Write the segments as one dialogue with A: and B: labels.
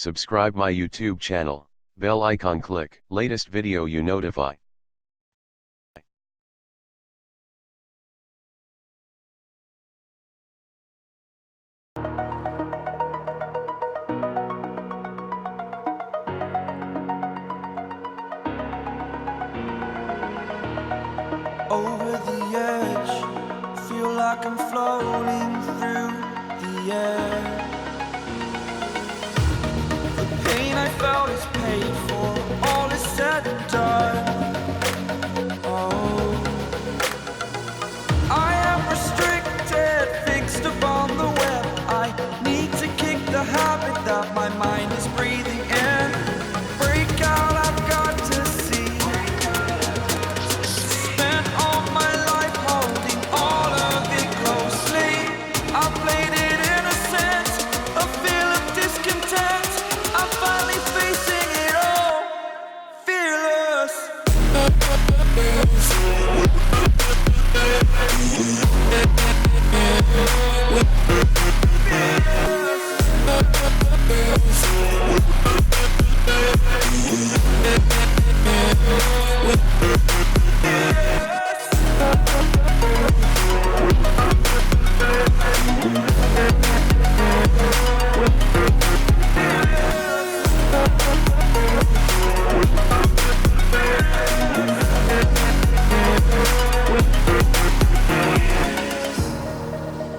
A: Subscribe my YouTube channel, bell icon click, latest video you notify.
B: Over the edge, feel like I'm floating through the air. The pain I felt is paid for, all is said and done. Oh, I am restricted, fixed upon the web. I need to kick the habit that my mind is breathing in. Break out, I've got to see. Spent all my life holding all of it closely. I played it innocent, a feel of discontent. I'm finally facing it all, fearless.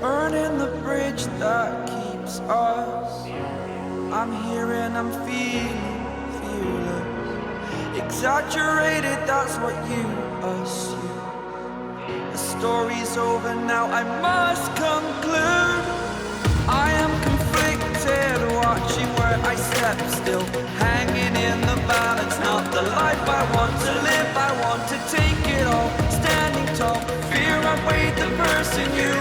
B: Burning the bridge that keeps us. I'm here and I'm feeling fearless. Exaggerated, that's what you assume. The story's over now, I must conclude. I am conflicted, watching where I step still, hanging in the balance. Not the life I want to live, I want to take it all. Standing tall, fear I weighed the person you